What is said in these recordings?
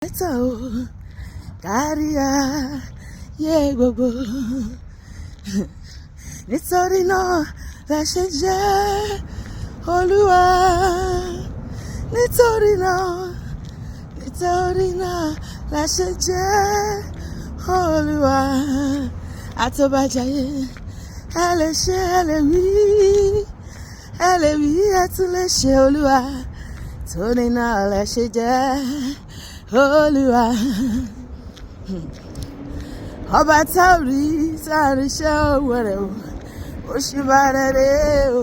Tó káríà yé gbogbo nítorí náà lẹ ṣe jẹ́ Olúwa nítorí náà lẹ ṣe jẹ́ Olúwa àtọ́bàjáyé ẹ lè ṣe ẹ lè wí ẹ tún lè ṣe Olúwa torí náà lẹ ṣe jẹ́ Olúwa ọba táwùrí sáàríṣẹ́ owó rẹ̀ o òṣùbà rẹ̀ o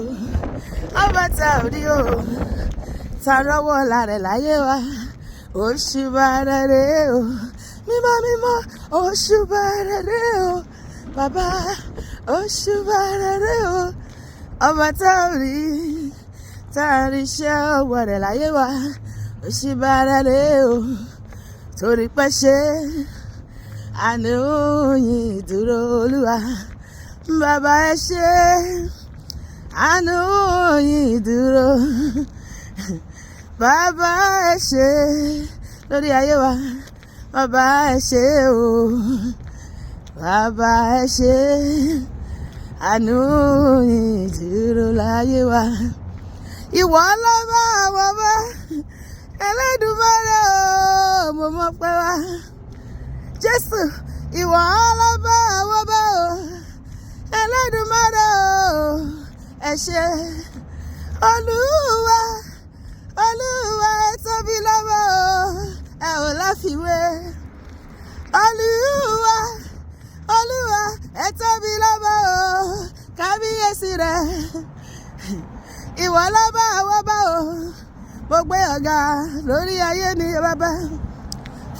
ọba táwùrí o tàrọwọ́ lárẹ̀ láyé wa òṣùbà rẹ̀ o mímọ́ òṣùbà rẹ̀ o bàbá òṣùbà rẹ̀ o ọba táwùrí sáàríṣẹ́ owó rẹ̀ láyé wa òṣùbà rẹ̀ o torí pé ṣe àánú yín dúró Olúwa bàbá ẹ ṣé àánú yín dúró bàbá ẹ ṣé lórí ayé wa bàbá ẹ ṣé o bàbá ẹ ṣé àánú yín dúró láyé wa ìwọ lọ́ba àwọn ọba Ẹlẹ́dùmarè o mo mọ̀ pé wá Jésù ìwọ lọ́ba àwọn ọba o Ẹlẹ́dùmarè o ẹ ṣé Olúwa ẹ tóbi lọ́ba o ẹ ò láfiwé Olúwa ẹ tóbi lọ́ba o kábíyèsí rẹ ìwọ lọ́ba àwọn ọba o mo gbé ọ̀gá lórí ayé mi bàbá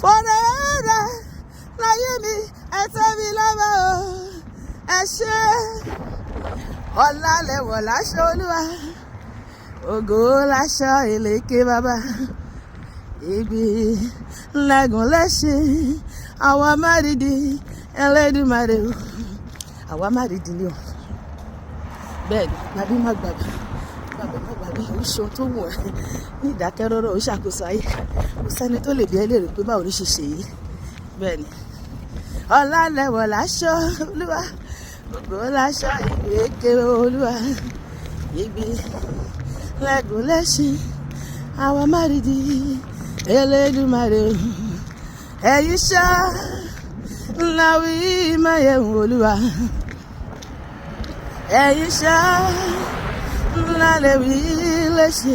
fọ́nrẹ́ rẹ láyé mi ẹ tóbi lọ́ba o ẹ ṣé ọlá lẹ̀wọ̀ láṣọ Olúwa ògo láṣọ ìlẹ̀kẹ̀ bàbá ibi lẹ́gùn lẹ́ṣin àwa márìdì Ẹlẹ́dùmarè o àwa márìdì ni o bẹ́ẹ̀ ni gbàbí má gbàgbé ó ṣe ohun tó wù ẹ́ ní ìdákẹ́rọ́rọ́ ó ṣàkóso ayé kò sẹ́ni tó lè bí ẹ léèrè pé báwo ní ṣe ṣe yìí bẹ́ẹ̀ ni ọlá lẹ̀wọ̀ láṣọ Olúwa ògo láṣọ ìlẹ̀kẹ̀ Olúwa ibi lẹ́gùn lẹ́ṣin àwa márìdì Ẹlẹ́dùmarè ẹ̀yin ṣá ńlá wí máyẹ̀wò Olúwa ẹ̀yin ṣá ńlá lè wí lè ṣe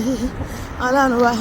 Ọlọ́run wa.